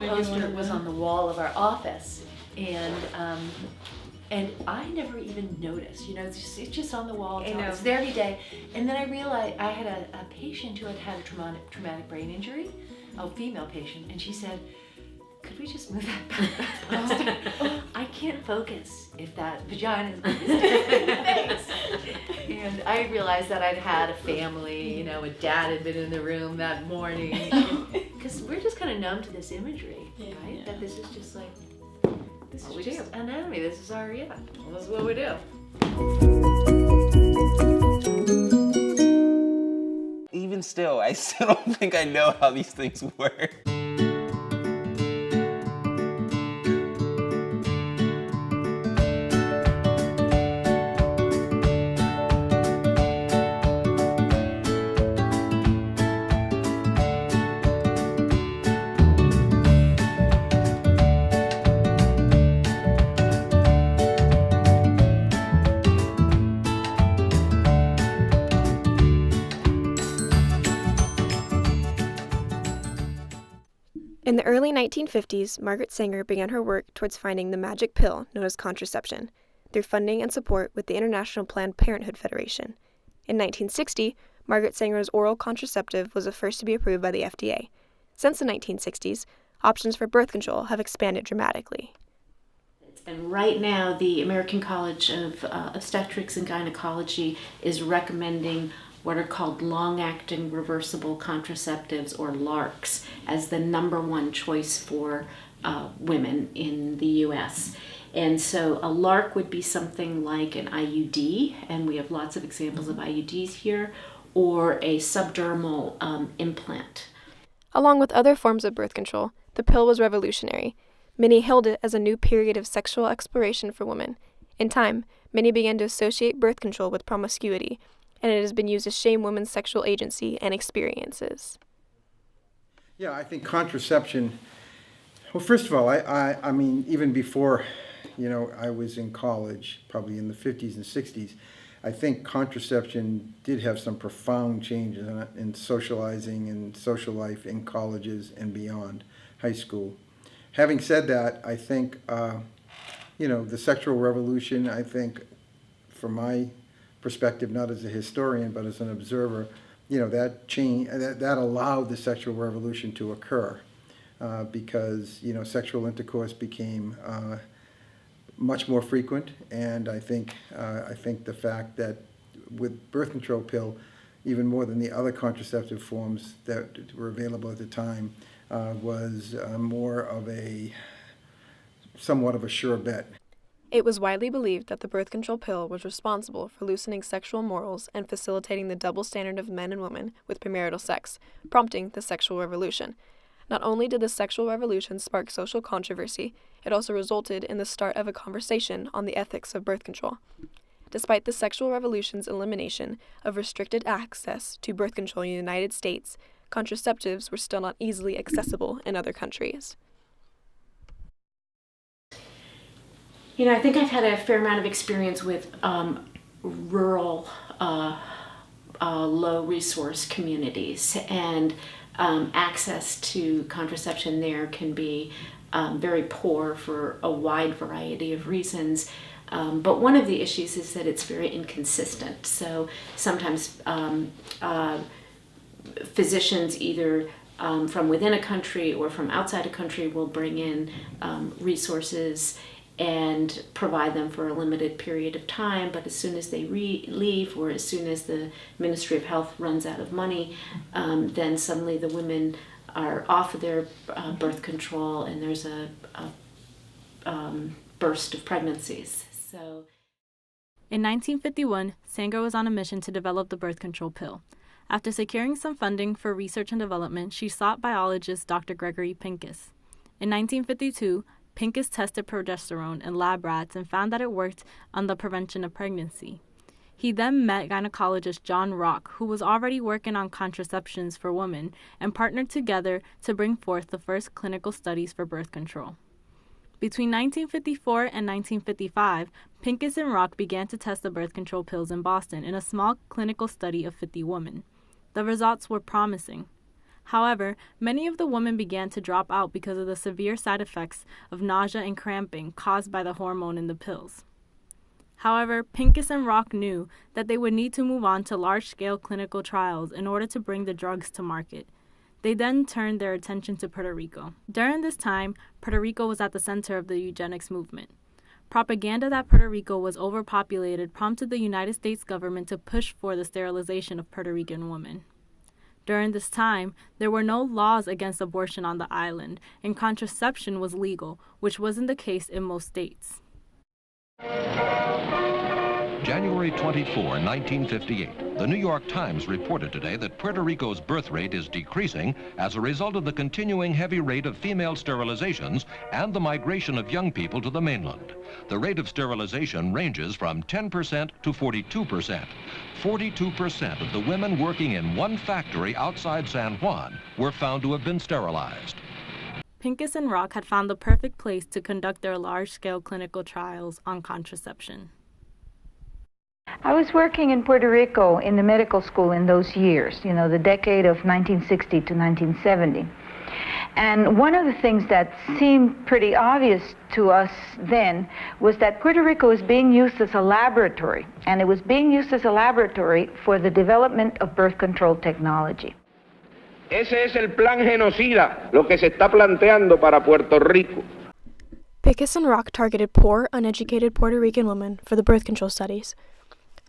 Poster was on the wall of our office, and I never even noticed. It's just on the wall. It's there every day. And then I realized I had a patient who had had a traumatic brain injury, a female patient, and she said, "Could we just move that back?" I can't focus if that vagina is going to face. And I realized that I'd had a family, a dad had been in the room that morning. Because we're just kind of numb to this imagery, right? Yeah. That this is just like, this is just anatomy. This is our, this is what we do. Even still, I still don't think I know how these things work. In the early 1950s, Margaret Sanger began her work towards finding the magic pill known as contraception, through funding and support with the International Planned Parenthood Federation. In 1960, Margaret Sanger's oral contraceptive was the first to be approved by the FDA. Since the 1960s, options for birth control have expanded dramatically. And right now, the American College of Obstetrics and Gynecology is recommending what are called long-acting reversible contraceptives, or LARCs, as the number one choice for women in the U.S. And so a LARC would be something like an IUD, and we have lots of examples of IUDs here, or a subdermal implant. Along with other forms of birth control, the pill was revolutionary. Many hailed it as a new period of sexual exploration for women. In time, many began to associate birth control with promiscuity, and it has been used to shame women's sexual agency and experiences. Yeah, I think contraception, well, first of all, I mean, even before, I was in college, probably in the 50s and 60s, I think contraception did have some profound changes in socializing and social life in colleges and beyond high school. Having said that, I think, the sexual revolution, I think, from my perspective, not as a historian, but as an observer, that change, that allowed the sexual revolution to occur because, sexual intercourse became much more frequent. And I think the fact that with birth control pill, even more than the other contraceptive forms that were available at the time, was somewhat of a sure bet. It was widely believed that the birth control pill was responsible for loosening sexual morals and facilitating the double standard of men and women with premarital sex, prompting the sexual revolution. Not only did the sexual revolution spark social controversy, it also resulted in the start of a conversation on the ethics of birth control. Despite the sexual revolution's elimination of restricted access to birth control in the United States, contraceptives were still not easily accessible in other countries. I think I've had a fair amount of experience with rural, low-resource communities, and access to contraception there can be very poor for a wide variety of reasons. But one of the issues is that it's very inconsistent. So sometimes physicians, either from within a country or from outside a country, will bring in resources and provide them for a limited period of time, but as soon as they leave, or as soon as the Ministry of Health runs out of money, then suddenly the women are off of their birth control, and there's a burst of pregnancies. So, in 1951, Sanger was on a mission to develop the birth control pill. After securing some funding for research and development, she sought biologist Dr. Gregory Pincus. In 1952, Pincus tested progesterone in lab rats and found that it worked on the prevention of pregnancy. He then met gynecologist John Rock, who was already working on contraceptions for women, and partnered together to bring forth the first clinical studies for birth control. Between 1954 and 1955, Pincus and Rock began to test the birth control pills in Boston in a small clinical study of 50 women. The results were promising. However, many of the women began to drop out because of the severe side effects of nausea and cramping caused by the hormone in the pills. However, Pincus and Rock knew that they would need to move on to large-scale clinical trials in order to bring the drugs to market. They then turned their attention to Puerto Rico. During this time, Puerto Rico was at the center of the eugenics movement. Propaganda that Puerto Rico was overpopulated prompted the United States government to push for the sterilization of Puerto Rican women. During this time, there were no laws against abortion on the island, and contraception was legal, which wasn't the case in most states. January 24, 1958, the New York Times reported today that Puerto Rico's birth rate is decreasing as a result of the continuing heavy rate of female sterilizations and the migration of young people to the mainland. The rate of sterilization ranges from 10% to 42%. 42% of the women working in one factory outside San Juan were found to have been sterilized. Pincus and Rock had found the perfect place to conduct their large-scale clinical trials on contraception. I was working in Puerto Rico in the medical school in those years, the decade of 1960 to 1970. And one of the things that seemed pretty obvious to us then was that Puerto Rico was being used as a laboratory, and it was being used as a laboratory for the development of birth control technology. Ese es el plan genocida, lo que se está planteando para Puerto Rico. Pincus and Rock targeted poor, uneducated Puerto Rican women for the birth control studies.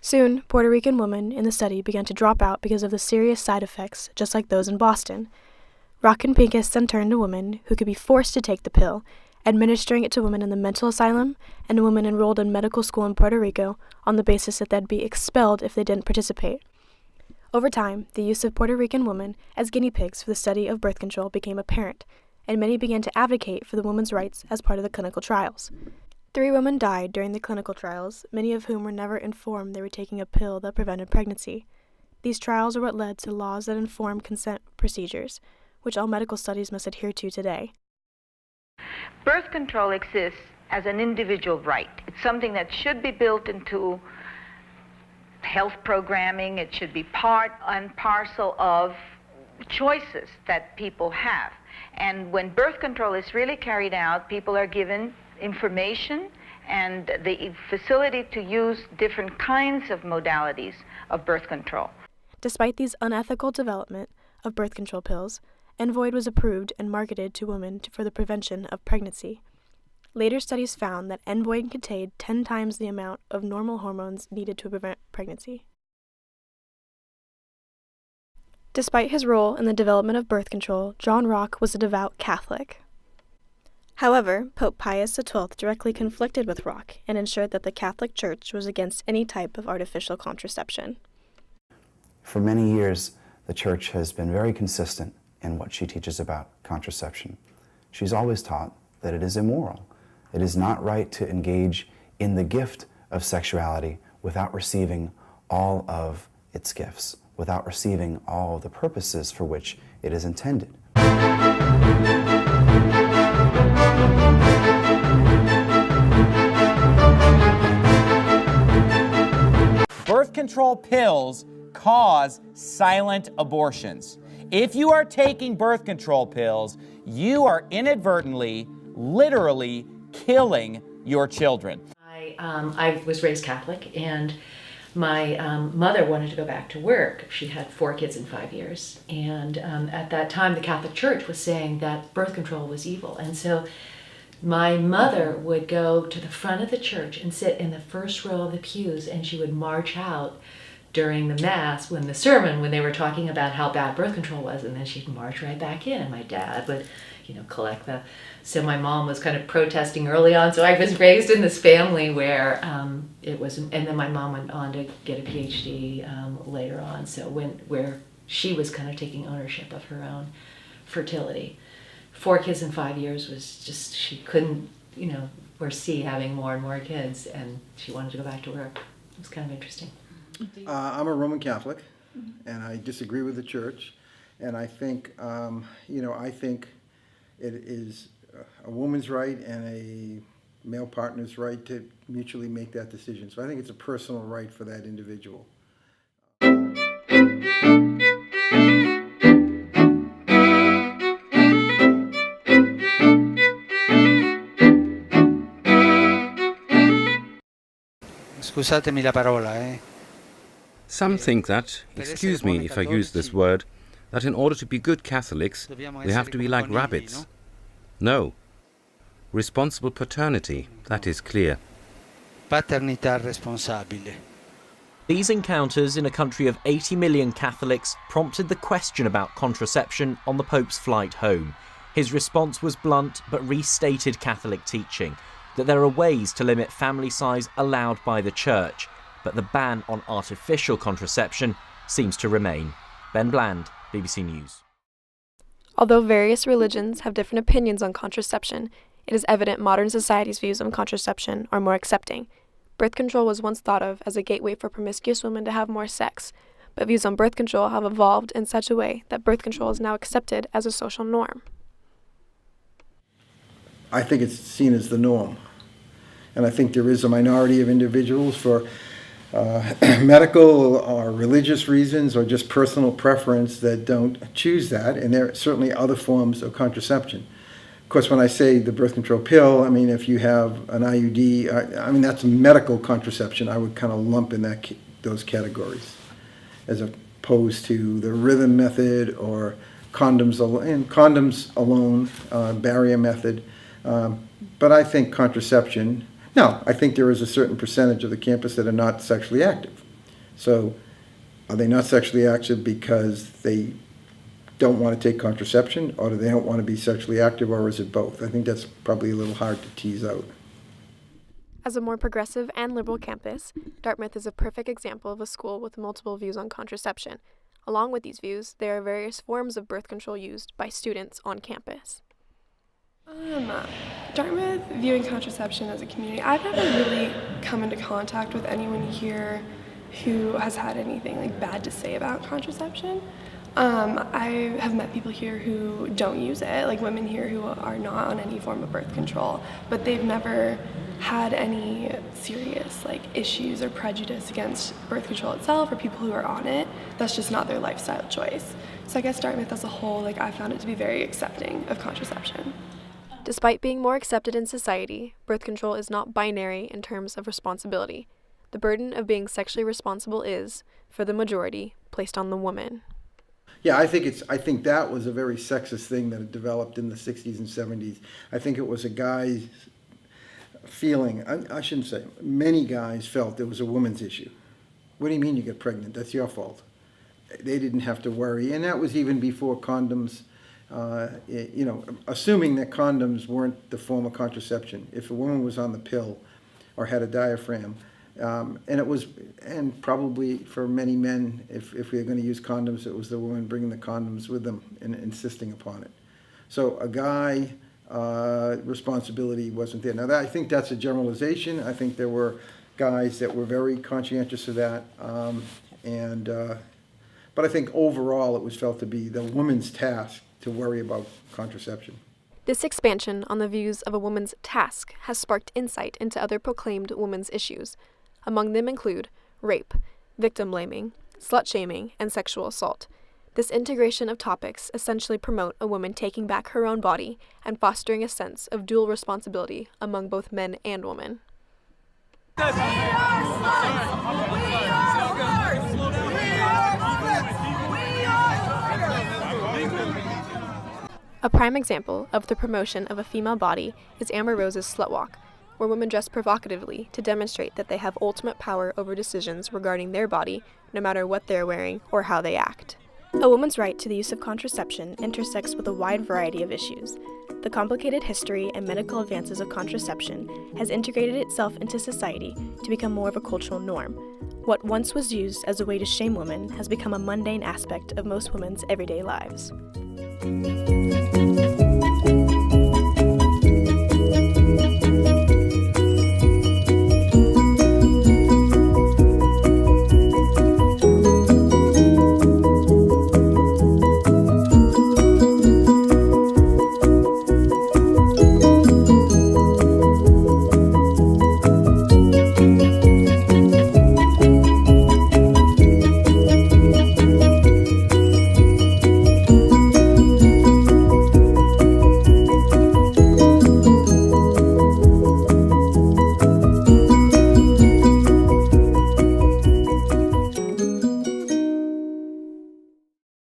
Soon, Puerto Rican women in the study began to drop out because of the serious side effects, just like those in Boston. Rock and Pincus then turned to women who could be forced to take the pill, administering it to women in the mental asylum and women enrolled in medical school in Puerto Rico on the basis that they'd be expelled if they didn't participate. Over time, the use of Puerto Rican women as guinea pigs for the study of birth control became apparent, and many began to advocate for the women's rights as part of the clinical trials. 3 women died during the clinical trials, many of whom were never informed they were taking a pill that prevented pregnancy. These trials are what led to laws that inform consent procedures, which all medical studies must adhere to today. Birth control exists as an individual right. It's something that should be built into health programming. It should be part and parcel of choices that people have. And when birth control is really carried out, people are given information and the facility to use different kinds of modalities of birth control. Despite these unethical development of birth control pills, Envoid was approved and marketed to women for the prevention of pregnancy. Later studies found that Envoid contained 10 times the amount of normal hormones needed to prevent pregnancy. Despite his role in the development of birth control, John Rock was a devout Catholic. However, Pope Pius XII directly conflicted with Rock and ensured that the Catholic Church was against any type of artificial contraception. For many years, the Church has been very consistent in what she teaches about contraception. She's always taught that it is immoral. It is not right to engage in the gift of sexuality without receiving all of its gifts, without receiving all of the purposes for which it is intended. Birth control pills cause silent abortions. If you are taking birth control pills, you are inadvertently, literally killing your children. I was raised Catholic, and my mother wanted to go back to work. She had 4 kids in 5 years, and at that time the Catholic Church was saying that birth control was evil, and so my mother would go to the front of the church and sit in the first row of the pews, and she would march out during the Mass when they were talking about how bad birth control was, and then she'd march right back in, and my dad would, collect so my mom was kind of protesting early on, so I was raised in this family where it was, and then my mom went on to get a PhD later on, so where she was kind of taking ownership of her own fertility. 4 kids in 5 years was just, she couldn't, foresee having more and more kids, and she wanted to go back to work. It was kind of interesting. I'm a Roman Catholic, and I disagree with the Church, and I think, I think it is a woman's right and a male partner's right to mutually make that decision. So I think it's a personal right for that individual. scusatemi la parola, Some think that, excuse me if I use this word, that in order to be good Catholics, we have to be like rabbits. No. Responsible paternity, that is clear. Paternità responsabile. These encounters in a country of 80 million Catholics prompted the question about contraception on the Pope's flight home. His response was blunt but restated Catholic teaching, that there are ways to limit family size allowed by the Church, but the ban on artificial contraception seems to remain. Ben Bland, BBC News. Although various religions have different opinions on contraception, it is evident modern society's views on contraception are more accepting. Birth control was once thought of as a gateway for promiscuous women to have more sex, but views on birth control have evolved in such a way that birth control is now accepted as a social norm. I think it's seen as the norm. And I think there is a minority of individuals for medical or religious reasons or just personal preference that don't choose that, and there are certainly other forms of contraception. Of course, when I say the birth control pill, I mean if you have an IUD, I mean that's medical contraception. I would kind of lump in those categories, as opposed to the rhythm method or condoms alone, barrier method. But I think contraception. Now, I think there is a certain percentage of the campus that are not sexually active. So, are they not sexually active because they don't want to take contraception, or do they don't want to be sexually active, or is it both? I think that's probably a little hard to tease out. As a more progressive and liberal campus, Dartmouth is a perfect example of a school with multiple views on contraception. Along with these views, there are various forms of birth control used by students on campus. Dartmouth viewing contraception as a community, I've never really come into contact with anyone here who has had anything like bad to say about contraception. I have met people here who don't use it, like women here who are not on any form of birth control, but they've never had any serious like issues or prejudice against birth control itself or people who are on it. That's just not their lifestyle choice. So I guess Dartmouth as a whole, like I found it to be very accepting of contraception. Despite being more accepted in society, birth control is not binary in terms of responsibility. The burden of being sexually responsible is, for the majority, placed on the woman. Yeah, I think that was a very sexist thing that had developed in the 60s and 70s. I think it was a guy's feeling, I shouldn't say, many guys felt it was a woman's issue. What do you mean you get pregnant? That's your fault. They didn't have to worry, and that was even before condoms. Assuming that condoms weren't the form of contraception. If a woman was on the pill or had a diaphragm, and probably for many men, if we were going to use condoms, it was the woman bringing the condoms with them and insisting upon it. So a guy, responsibility wasn't there. Now, I think that's a generalization. I think there were guys that were very conscientious of that, but I think overall it was felt to be the woman's task to worry about contraception. This expansion on the views of a woman's task has sparked insight into other proclaimed women's issues. Among them include rape, victim blaming, slut-shaming, and sexual assault. This integration of topics essentially promote a woman taking back her own body and fostering a sense of dual responsibility among both men and women. A prime example of the promotion of a female body is Amber Rose's Slut Walk, where women dress provocatively to demonstrate that they have ultimate power over decisions regarding their body, no matter what they're wearing or how they act. A woman's right to the use of contraception intersects with a wide variety of issues. The complicated history and medical advances of contraception has integrated itself into society to become more of a cultural norm. What once was used as a way to shame women has become a mundane aspect of most women's everyday lives.